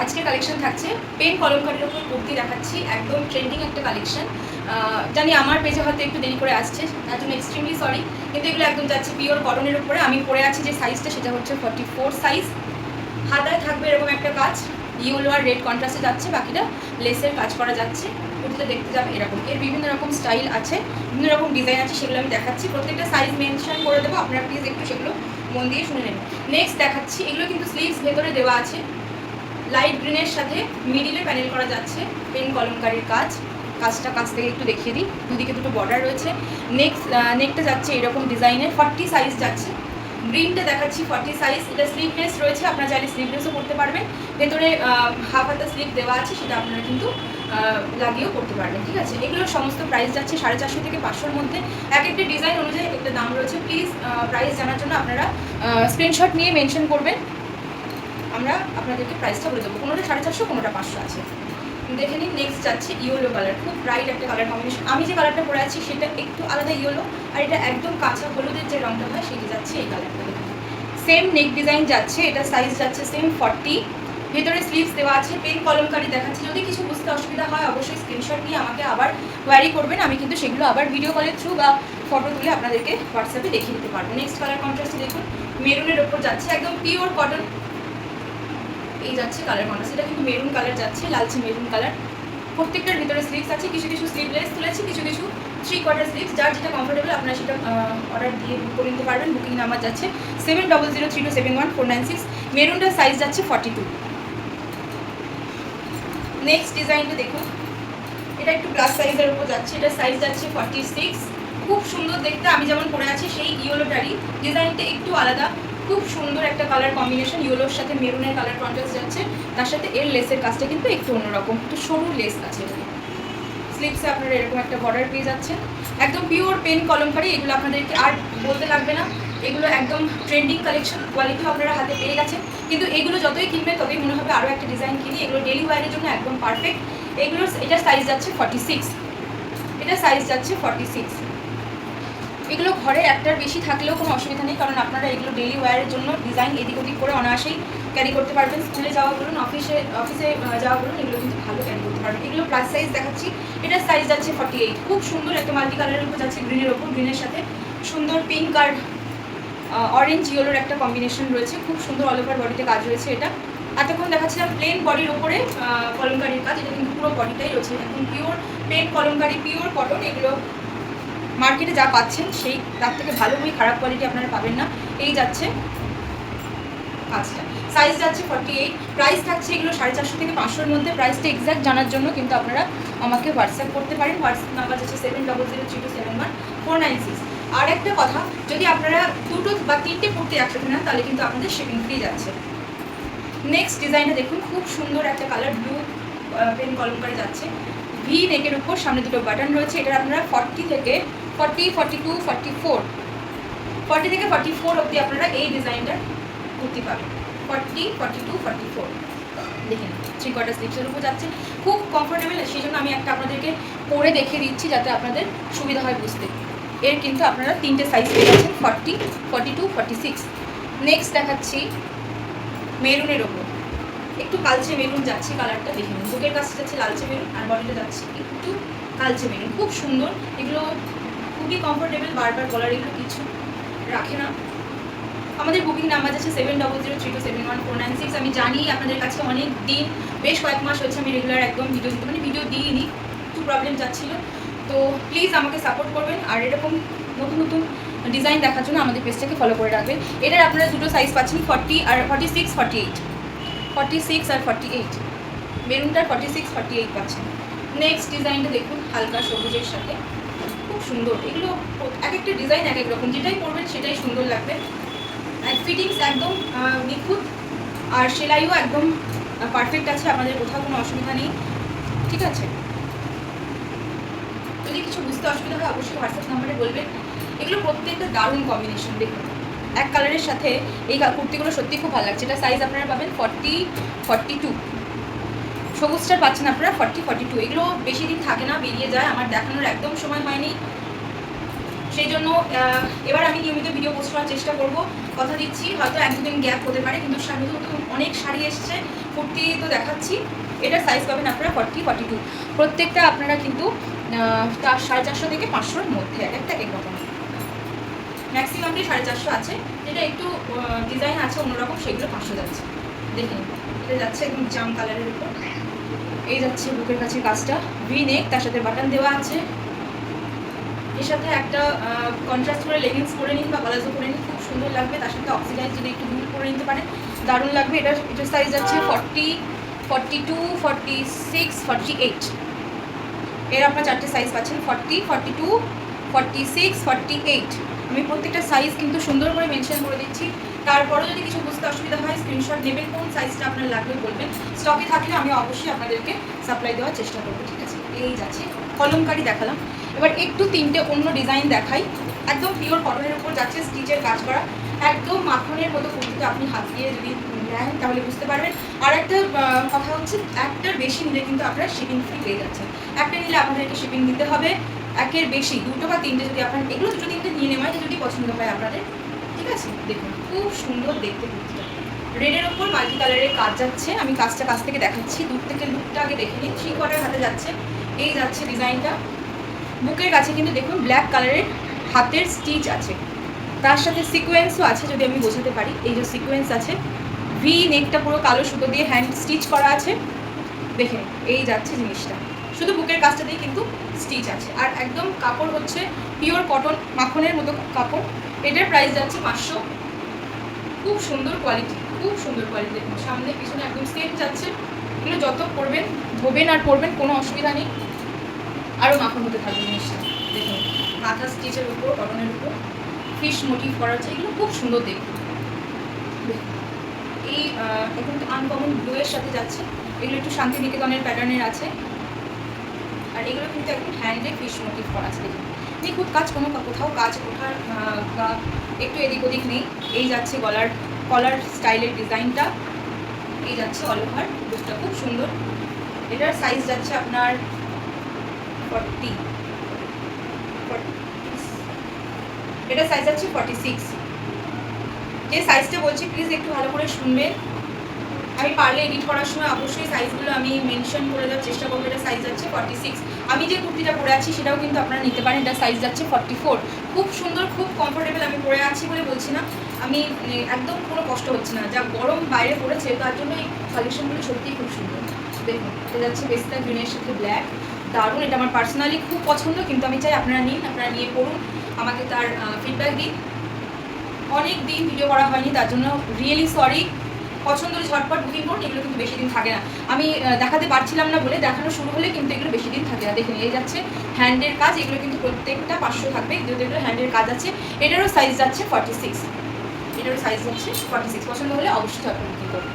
আজকে কালেকশন থাকছে পেন কলমকারির ওপর কুর্তি দেখাচ্ছি, একদম ট্রেন্ডিং একটা কালেকশন। জানি আমার পেজে হয়তো একটু দেরি করে আসছে, তার জন্য এক্সট্রিমলি সরি, কিন্তু এগুলো একদম যাচ্ছে পিওর কটনের উপরে। আমি পরে আছি যে সাইজটা সেটা হচ্ছে 44 সাইজ। হাতায় থাকবে এরকম একটা কাজ, ইয়েলো আর রেড কন্ট্রাস্টে যাচ্ছে, বাকিটা লেসের কাজ করা যাচ্ছে। কুর্তিটা দেখতে যাবে এরকম, এর বিভিন্ন রকম স্টাইল আছে, বিভিন্ন রকম ডিজাইন আছে, সেগুলো আমি দেখাচ্ছি। প্রত্যেকটা সাইজ মেনশন করে দেবো, আপনারা প্লিজ একটু সেগুলো মন দিয়ে শুনে নেবেন। নেক্সট দেখাচ্ছি, এগুলো কিন্তু স্লিভস ভেতরে দেওয়া আছে, লাইট গ্রিনের সাথে মিডিলে প্যানেল করা যাচ্ছে, পেন কলমকারির কাজটা কাছ থেকে একটু দেখিয়ে দিই। দুদিকে দুটো বর্ডার রয়েছে। নেকটা যাচ্ছে এরকম ডিজাইনের, 40 সাইজ যাচ্ছে। গ্রিনটা দেখাচ্ছি 40 সাইজ, এটা স্লিভলেস রয়েছে, আপনারা চাইলে স্লিভলেসও করতে পারবেন। ভেতরে হাফ হাতা স্লিভ দেওয়া আছে, সেটা আপনারা কিন্তু লাগিয়েও করতে পারবেন। ঠিক আছে, এগুলোর সমস্ত প্রাইস যাচ্ছে 450 থেকে 500-র মধ্যে। এক একটা ডিজাইন অনুযায়ী একটা দাম রয়েছে। প্লিজ প্রাইস জানার জন্য আপনারা স্ক্রিনশট নিয়ে মেনশন করবেন, আমরা আপনাদেরকে প্রাইসটা বলে দেবো। কোনোটা 450, কোনোটা 500 আছে। দেখে নিন। নেক্সট যাচ্ছে ইয়েলো কালার, খুব ব্রাইট একটা কালার কম্বিনেশন। আমি যে কালারটা পরে আছি সেটা একটু আলাদা ইয়েলো, আর এটা একদম কাঁচা হলুদের যে রঙটা হয় সেটা যাচ্ছে এই কালারটা। সেম নেক ডিজাইন যাচ্ছে, এটা সাইজ যাচ্ছে সেম 40। ভেতরে স্লিভস দেওয়া আছে, পেন কলমকারি দেখাচ্ছি। যদি কিছু বুঝতে অসুবিধা হয় অবশ্যই স্ক্রিনশট নিয়ে আমাকে আবার কোয়ারি করবেন, আমি কিন্তু সেগুলো আবার ভিডিও কলের থ্রু বা ফটো তুলে আপনাদেরকে হোয়াটসঅ্যাপে দেখিয়ে দিতে পারবো। নেক্সট কালার কন্ট্রাস্টে দেখুন, মেরুনের ওপর যাচ্ছে, একদম পিওর কটন। এই যাচ্ছে কালার কন্ট্রাস্ট, এটা কিন্তু মেরুন কালার যাচ্ছে, লালচে মেরুন কালার। প্রত্যেকটার ভিতরে স্লিভস আছে, কিছু কিছু স্লিভলেস তুলেছি, কিছু কিছু 3/4 স্লিভস। যার যেটা কমফোর্টেবল আপনারা সেটা অর্ডার দিয়ে বুক করে নিতে পারবেন। বুকিং নাম্বার যাচ্ছে 7003271496। মেরুনটার সাইজ যাচ্ছে 42। নেক্সট ডিজাইনটা দেখুন, এটা একটু প্লাস সাইজের উপর যাচ্ছে, এটা সাইজ যাচ্ছে 46। খুব সুন্দর দেখতে, আমি যেমন পরে আছি সেই ইয়েলোটারই ডিজাইনটা একটু আলাদা। খুব সুন্দর একটা কালার কম্বিনেশন, ইয়েলোর সাথে মেরুনের কালার কন্ট্রাস্ট যাচ্ছে। তার সাথে এর লেসের কাজটা কিন্তু একটু অন্যরকম, একটু সরু লেস আছে। স্লিভসে আপনারা এরকম একটা বর্ডার পেয়ে যাচ্ছেন, একদম পিওর পেন কলমকারি। এগুলো আপনাদেরকে আর বলতে লাগবে না, এগুলো একদম ট্রেন্ডিং কালেকশন, কোয়ালিটিও আপনারা হাতে পেয়ে গেছেন। কিন্তু এগুলো যতই কিনবেন ততই মনে হবে আরও একটা ডিজাইন কিনি। এগুলো ডেলি ওয়ারের জন্য একদম পারফেক্ট। এটার সাইজ যাচ্ছে 46, এটা সাইজ যাচ্ছে 46। এগুলো ঘরে একটার বেশি থাকলেও কোনো অসুবিধা নেই, কারণ আপনারা এগুলো ডেলি ওয়্যারের জন্য ডিজাইন এদিক ওদিক করে অনায়াসেই ক্যারি করতে পারবেন। স্কুলে যাওয়া বলুন, অফিসে যাওয়া বলুন, এগুলো কিন্তু ভালো ক্যারি করতে পারবেন। এগুলো প্লাস সাইজ দেখাচ্ছি, এটার সাইজ যাচ্ছে 48। খুব সুন্দর একটা মাল্টি কালারের উপর যাচ্ছে, গ্রিনের ওপর, গ্রিনের সাথে সুন্দর পিঙ্ক আর অরেঞ্জ ইয়েলোর একটা কম্বিনেশন রয়েছে। খুব সুন্দর অল ওভার বডিতে কাজ রয়েছে। এটা এতক্ষণ দেখাচ্ছিলাম প্লেন বডির ওপরে কলমকারির কাজ, এটা কিন্তু পুরো বডিটাই রয়েছে একদম pure pen kalamkari, pure cotton. এগুলো মার্কেটে যা পাচ্ছেন সেই তার থেকে ভালো বই, খারাপ কোয়ালিটি আপনারা পাবেন না। এই যাচ্ছে কাজটা, সাইজ যাচ্ছে 48। প্রাইস থাকছে এগুলো 450 থেকে 500-র মধ্যে। প্রাইসটা এক্স্যাক্ট জানার জন্য কিন্তু আপনারা আমাকে হোয়াটসঅ্যাপ করতে পারেন। হোয়াটসঅ্যাপ নাম্বার যাচ্ছে 7003271496। আর একটা কথা, যদি আপনারা দুটো বা তিনটে কুর্তি একসাথে নেন তাহলে কিন্তু আপনাদের শিপিং ফ্রি যাচ্ছে। নেক্সট ডিজাইনটা দেখুন, খুব সুন্দর একটা কালার, ব্লু পেন কলমকারি যাচ্ছে, ভি নেকের উপর, সামনে দুটো বাটন রয়েছে। এটা আপনারা 40 থেকে 40, 42, 44, 40 থেকে 44 অবধি আপনারা এই ডিজাইনটার কুর্তি পাবেন। 40, 42, 44 দেখেন, 3/4 স্লিভসের উপর যাচ্ছে, খুব কমফোর্টেবল। সেই জন্য আমি একটা আপনাদেরকে পরে দেখিয়ে দিচ্ছি যাতে আপনাদের সুবিধা হয় বুঝতে। এর কিন্তু আপনারা তিনটে সাইজ পেয়ে যাচ্ছেন, 40, 42, 46। নেক্সট দেখাচ্ছি মেরুনের ওপর, একটু কালচে মেরুন যাচ্ছে কালারটা, দেখে নিন। বুকের কাছে যাচ্ছে লালচে মেরুন, আর বডিটা যাচ্ছে একটু কালচে মেরুন। খুব সুন্দর, এগুলো খুবই কমফোর্টেবল, বারবার গলার এগুলো কিছু রাখে না। আমাদের বুকিং নাম্বার যাচ্ছে 7003271496। আমি জানি আপনাদের কাছে অনেক দিন, বেশ কয়েক মাস হয়েছে আমি রেগুলার একদম ভিডিও দিইনি, একটু প্রবলেম যাচ্ছিলো। তো প্লিজ আমাকে সাপোর্ট করবেন, আর এরকম নতুন নতুন ডিজাইন দেখার জন্য আমাদের পেজটাকে ফলো করে রাখবেন। এটার আপনারা দুটো সাইজ পাচ্ছেন, 40 আর 46, 48, 46 আর 48। মেরুনটার 46, 48 পাচ্ছেন। নেক্সট ডিজাইনটা দেখুন, হালকা সবুজের সাথে, খুব সুন্দর। এগুলো এক একটা ডিজাইন এক এক রকম, যেটাই পরবেন সেটাই সুন্দর লাগবে। ফিটিংস একদম নিখুঁত, আর সেলাইও একদম পারফেক্ট আছে, আপনাদের কোথাও কোনো অসুবিধা নেই। ঠিক আছে, যদি কিছু বুঝতে অসুবিধা হয় অবশ্যই হোয়াটসঅ্যাপ নাম্বারে বলবেন। এগুলো প্রত্যেকটা দারুণ কম্বিনেশন, দেখুন এক কালারের সাথে এই কুর্তিগুলো সত্যি খুব ভালো লাগছে। এটা সাইজ আপনারা পাবেন 40, 42। সবুজটার পাচ্ছেন আপনারা 40, 42। এগুলো বেশি দিন থাকে না, বেরিয়ে যায়, আমার দেখানোর একদম সময় হয়নি, সেই জন্য এবার আমি নিয়মিত ভিডিও পোস্ট করার চেষ্টা করব, কথা দিচ্ছি। হয়তো 1-2 দিন গ্যাপ হতে পারে, কিন্তু নতুন অনেক শাড়ি এসছে, কুর্তি তো দেখাচ্ছি। এটার সাইজ পাবেন আপনারা 40-42। প্রত্যেকটা আপনারা কিন্তু 450 থেকে 500-র মধ্যে, একটা এক রকম। ম্যাক্সিমামটাই 450 আছে, যেটা একটু ডিজাইন আছে অন্যরকম, সেগুলো 500 যাচ্ছে। দেখুন এটা যাচ্ছে একদম জাম কালারের উপর। এই যাচ্ছে বুকের কাছে কাজটা, ভি নেক, তার সাথে বাটন দেওয়া আছে। এর সাথে একটা কন্ট্রাস্ট করে লেগিংস পরে নিন বা প্লাজো পরে নিন, খুব সুন্দর লাগবে। তার সাথে অক্সিডাইজ যদি একটু দুল করে নিতে পারেন, দারুণ লাগবে। এটার সাইজ যাচ্ছে 40, 42, 46, 48। এর আপনার 4টে সাইজ পাচ্ছেন, 40, 42, 46, 48। আমি প্রত্যেকটা সাইজ কিন্তু সুন্দর করে মেনশন করে দিচ্ছি। তারপরেও যদি কিছু বুঝতে অসুবিধা হয়, স্ক্রিনশট নেবেন, কোন সাইজটা আপনার লাগবে বলবেন। স্টকে থাকলে আমি অবশ্যই আপনাদেরকে সাপ্লাই দেওয়ার চেষ্টা করবো, ঠিক আছে। এই যাচ্ছে কলমকারি দেখালাম, এবার একটু 3টে অন্য ডিজাইন দেখাই। একদম পিওর কটনের উপর যাচ্ছে, স্টিচের কাজ করা, একদম মাখনের মতো কুর্তিতে আপনি হাত দিয়ে যদি নেন তাহলে বুঝতে পারবেন। আর একটা কথা হচ্ছে, একটার বেশি নিলে কিন্তু আপনারা শিপিং ফ্রি পেয়ে যাচ্ছেন। একটা নিলে আপনাদেরকে শিপিং দিতে হবে, একের বেশি 2টো বা 3টে যদি আপনার, এগুলো 2-3টে নিয়ে নেওয়া যদি পছন্দ হয় আপনাদের, ঠিক আছে। দেখুন খুব সুন্দর দেখতে কুর্তিটা, রেডের ওপর মাল্টি কালারের কাজ যাচ্ছে। আমি কাজটা কাছ থেকে দেখাচ্ছি, দূর থেকে লুকটা আগে দেখে নিন। 3/4 হাতে যাচ্ছে, এই যাচ্ছে ডিজাইনটা। বুকের কাছে কিন্তু দেখুন ব্ল্যাক কালারের হাতের স্টিচ আছে, তার সাথে সিকোয়েন্সও আছে, যদি আমি বোঝাতে পারি। এই যে সিকোয়েন্স আছে, ভি নেকটা পুরো কালো সুতো দিয়ে হ্যান্ড স্টিচ করা আছে। দেখেন এই যাচ্ছে জিনিসটা, শুধু বুকের কাজটা দিয়ে কিন্তু স্টিচ আছে। আর একদম কাপড় হচ্ছে পিওর কটন, মাখনের মতো কাপড়। এটার প্রাইস যাচ্ছে 500। খুব সুন্দর কোয়ালিটি, খুব সুন্দর কোয়ালিটি। দেখুন সামনে পিছনে একদম সেম যাচ্ছে। এগুলো যত পরবেন, ধোবেন আর পরবেন, কোনো অসুবিধা নেই, আরও মাখন হতে থাকবে জিনিসটা। দেখুন মাথা স্টিচের উপর, কটনের উপর ফিশ মোটিভ করা আছে, এগুলো খুব সুন্দর দেখতে। এই এখন তো আনকমন ব্লু এর সাথে যাচ্ছে, এগুলো একটু শান্তিনিকেতনের প্যাটার্নের আছে। আর এগুলো কিন্তু একটু হ্যান্ডে ফিশ মোটিভ করা আছে। দেখুন নিখুঁত কাজ, কোনো কোথাও কাজ ওঠার বা একটু এদিক ওদিক নেই। এই যাচ্ছে কলার স্টাইলের ডিজাইনটা, এই যাচ্ছে অল ওভার লুকটা, খুব সুন্দর। এটার সাইজ যাচ্ছে আপনার 40, এটার সাইজ যাচ্ছে 46। যে সাইজটা বলছি প্লিজ একটু ভালো করে শুনবেন। আমি পারলে এডিট করার সময় অবশ্যই সাইজগুলো আমি মেনশন করে দেওয়ার চেষ্টা করবো। এটা সাইজ যাচ্ছে 46। আমি যে কুর্তিটা পরে আছি সেটাও কিন্তু আপনারা নিতে পারেন, এটা সাইজ যাচ্ছে 44। খুব সুন্দর, খুব কমফোর্টেবল। আমি পরে আছি বলে বলছি না, আমি একদম কোনো কষ্ট হচ্ছে না। যা গরম বাইরে পড়েছে তার জন্য এই কালেকশনগুলো সত্যিই খুব সুন্দর। দেখুন এটা যাচ্ছে পেস্তা গ্রিনের সাথে ব্ল্যাক, দারুণ। এটা আমার পার্সোনালি খুব পছন্দ, কিন্তু আমি চাই আপনারা নিন, আপনারা নিয়ে পড়ুন, আমাকে তার ফিডব্যাক দিন। অনেক দিন ভিডিও করা হয়নি, তার জন্য রিয়েলি সরি। পছন্দ হলে ঝটপট বুকিং করুন, এগুলো কিন্তু বেশি দিন থাকে না। আমি দেখাতে পারছিলাম না বলে, দেখানো শুরু হলে কিন্তু এগুলো বেশি দিন থাকে না। দেখে নিয়ে যাচ্ছে হ্যান্ডের কাজ, এগুলো কিন্তু প্রত্যেকটা 500 থাকবে, যেহেতু এগুলো হ্যান্ডের কাজ আছে। এটারও সাইজ যাচ্ছে 46, এটারও সাইজ যাচ্ছে 46। পছন্দ হলে অবশ্যই ঝটপট বুকিং করুন।